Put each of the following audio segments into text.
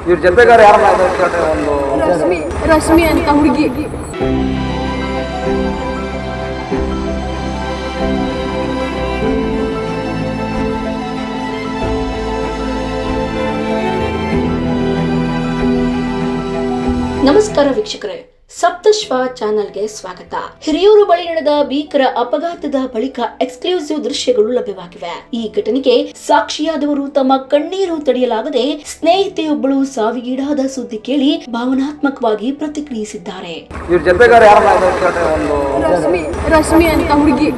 ಇವ್ರ ಜೊತೆಗಾರ ಯಾರನ್ನ ಒಂದು ರಶ್ಮಿ ಅಂತ ಹುಡುಗಿ. ನಮಸ್ಕಾರ ವೀಕ್ಷಕರೇ, ಸಪ್ತಶ್ವ ಚಾನೆಲ್ಗೆ ಸ್ವಾಗತ. ಹಿರಿಯೂರು ಬಳಿ ನಡೆದ ಭೀಕರ ಅಪಘಾತದ ಬಳಿಕ ಎಕ್ಸ್ಕ್ಲೂಸಿವ್ ದೃಶ್ಯಗಳು ಲಭ್ಯವಾಗಿವೆ. ಈ ಘಟನೆಗೆ ಸಾಕ್ಷಿಯಾದವರು ತಮ್ಮ ಕಣ್ಣೀರು ತಡೆಯಲಾಗದೆ ಸ್ನೇಹಿತೆಯೊಬ್ಬಳು ಸಾವಿಗೀಡಾದ ಸುದ್ದಿ ಕೇಳಿ ಭಾವನಾತ್ಮಕವಾಗಿ ಪ್ರತಿಕ್ರಿಯಿಸಿದ್ದಾರೆ. ಇವ್ರ ಜೊತೆಗಾರ ಯಾರನ್ನ ಒಂದು ರಶ್ಮಿ ಅಂತ ಹುಡುಗಿ.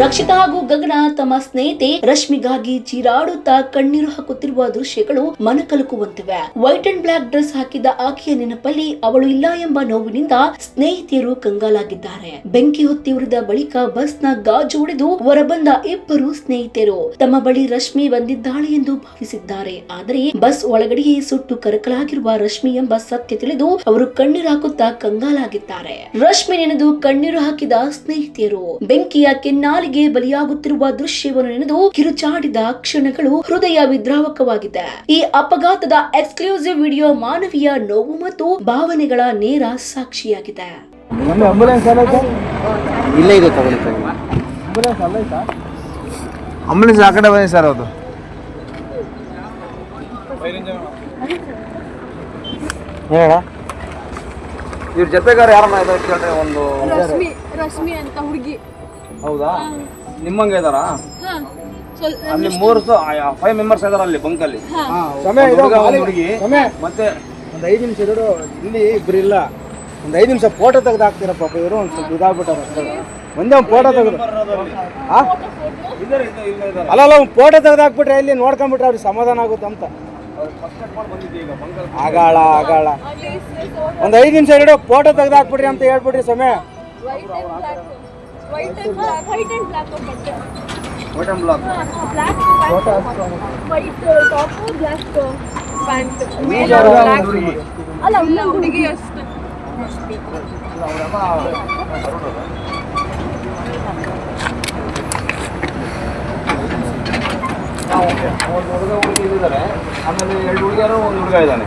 ರಕ್ಷಿತಾ ಹಾಗೂ ಗಗನ ತಮ್ಮ ಸ್ನೇಹಿತೆ ರಶ್ಮಿಗಾಗಿ ಚೀರಾಡುತ್ತಾ ಕಣ್ಣೀರು ಹಾಕುತ್ತಿರುವ ದೃಶ್ಯಗಳು ಮನಕಲುಕುವಂತಿವೆ. ವೈಟ್ ಅಂಡ್ ಬ್ಲಾಕ್ ಡ್ರೆಸ್ ಹಾಕಿದ್ದ ಆಕೆಯ ನೆನಪಲ್ಲಿ ಅವಳು ಇಲ್ಲ ಎಂಬ ನೋವಿನಿಂದ ಸ್ನೇಹಿತೆಯರು ಕಂಗಾಲಾಗಿದ್ದಾರೆ. ಬೆಂಕಿ ಹೊತ್ತಿ ಉರಿದ ಬಳಿಕ ಬಸ್ ನ ಗಾಜು ಒಡೆದು ಹೊರಬಂದ ಇಬ್ಬರು ಸ್ನೇಹಿತರು ತಮ್ಮ ಬಳಿ ರಶ್ಮಿ ಬಂದಿದ್ದಾಳೆ ಎಂದು ಭಾವಿಸಿದ್ದಾರೆ. ಆದರೆ ಬಸ್ ಒಳಗಡೆಯೇ ಸುಟ್ಟು ಕರಕಲಾಗಿರುವ ರಶ್ಮಿ ಎಂಬ ಸತ್ಯ ತಿಳಿದು ಅವರು ಕಣ್ಣೀರು ಹಾಕುತ್ತಾ ಕಂಗಾಲಾಗಿದ್ದಾರೆ. ರಶ್ಮಿ ನೆನೆದು ಕಣ್ಣೀರು ಹಾಕಿದ ಸ್ನೇಹಿತೆಯರು ಬೆಂಕಿಯ ಕೆನ್ನಾಲಿಗೆ ಬಲಿಯಾಗುತ್ತಿರುವ ದೃಶ್ಯವನ್ನು ನೆನೆದು ಕಿರುಚಾಡಿದ ಕ್ಷಣಗಳು ಹೃದಯ ವಿದ್ರಾವಕವಾಗಿದೆ. ಈ ಅಪಘಾತದ ಎಕ್ಸ್ಕ್ಲೂಸಿವ್ ವಿಡಿಯೋ ಮಾನವೀಯ ನೋವು ಮತ್ತು ಭಾವನೆಗಳ ನೇರ ಸಾಕ್ಷಿಯಾಗಿದೆ. ಆಂಬುಲೆನ್ಸ್ ಆ ಕಡೆ ಬನ್ನಿ ಸರ್. ಅದು ಇವ್ರ ಜೊತೆಗಾರ ಯಾರನ್ನ ಒಂದು ರಶ್ಮಿ ಅಂತ ಹುಡುಗಿ. ಹೌದಾ? ನಿಮ್ಮಂಗೆ ಇದಾರಾ? ಅಲ್ಲಿ 5 ಮೆಂಬರ್ಸ್ ಇದಾರ ಅಲ್ಲಿ ಬಂಕಲ್ಲಿ. ಹುಡುಗಿ ಮತ್ತೆ ಒಂದು 5 ನಿಮಿಷ ಇರೋರು ಇಲ್ಲಿ ಇಬ್ರು ಇಲ್ಲ. ಒಂದು 5 ನಿಮಿಷ ಫೋಟೋ ತೆಗೆದು ಹಾಕ್ತೀರ ಪಾಪ. ಇವರು ಒಂದು ಸ್ವಲ್ಪ ಇದಾಗ್ಬಿಟ್ಟಾರ. ಒಂದೇ ಒಂದು ಫೋಟೋ ತೆಗೆದು ಅಲ್ಲ ಒಂದು ಫೋಟೋ ತೆಗೆದು ಹಾಕ್ಬಿಟ್ರೆ ಇಲ್ಲಿ ನೋಡ್ಕೊಂಡ್ಬಿಟ್ರೆ ಅವ್ರಿಗೆ ಸಮಾಧಾನ ಆಗುತ್ತೆ ಅಂತ. ಆಗಾಳ ಒಂದು 5 ನಿಮಿಷ ಇರೋ ಫೋಟೋ ತೆಗೆದು ಹಾಕ್ಬಿಟ್ರಿ ಅಂತ ಹೇಳ್ಬಿಟ್ರಿ ಸಮಯ. White and black white and black white top black pant ಅಲ್ಲ ಹುಡುಗಿ ಅಷ್ಟೇ. ಒಂದು ಹುಡುಗಿ ಇದ್ದಾರೆ, ಆಮೇಲೆ 2 ಹುಡುಗಿಯರು ಒಂದು ಹುಡುಗ ಇದ್ದಾನೆ.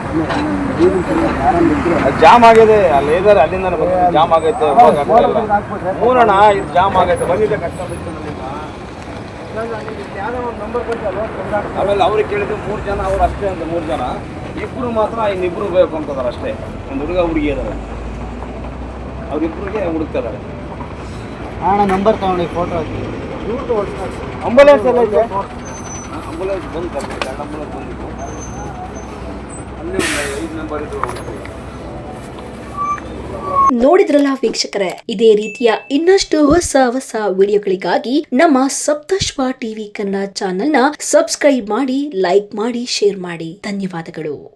ಜಾಮ್ ಆಗಿದೆ ಅಲ್ಲಿ ಇದ್ದಾರೆ. ಅಲ್ಲಿಂದ ಜಾಮ್ ಆಗೈತೆ. ಮೂರಣ್ಣ ಇದು ಜಾಮ್ ಆಗೈತೆ. ಬಂದಿದ್ದೆ ಕಷ್ಟ ಬಿಟ್ಟು ಆಮೇಲೆ ಅವ್ರಿಗೆ ಕೇಳಿದ್ರು 3 ಜನ ಅವ್ರು ಅಷ್ಟೇ ಅಂತ. 3 ಜನ ಇಬ್ಬರು ಮಾತ್ರ ಇನ್ನಿಬ್ರು ಬೇಕು ಅಂತದಾರೆ ಅಷ್ಟೇ. ಒಂದು ಹುಡುಗ ಹುಡುಗಿ ಇದ್ದಾರೆ, ಅವ್ರಿಬ್ರಿಗೆ ಹುಡುಕ್ತಿದ್ದಾರೆ. ಅಣ್ಣ ನಂಬರ್ ತಗೊಂಡು ಫೋಟೋ ಹಾಕಿ. ಆಂಬುಲೆನ್ಸ್ ಎಲ್ಲ ಇದೆ. ಆಂಬುಲೆನ್ಸ್ ಬಂದು ಆಂಬುಲೆನ್ಸ್ ಬಂದಿತ್ತು. ಅಲ್ಲಿ 5 ನಂಬರ್ ಇದು. ನೋಡಿದ್ರಲ್ಲ ವೀಕ್ಷಕರೇ, ಇದೇ ರೀತಿಯ ಇನ್ನಷ್ಟು ಹೊಸ ವಿಡಿಯೋಗಳಿಗಾಗಿ ನಮ್ಮ ಸಪ್ತಶ್ವ ಟಿವಿ ಕನ್ನಡ ಚಾನೆಲ್ನ ಸಬ್ಸ್ಕ್ರೈಬ್ ಮಾಡಿ, ಲೈಕ್ ಮಾಡಿ, ಶೇರ್ ಮಾಡಿ. ಧನ್ಯವಾದಗಳು.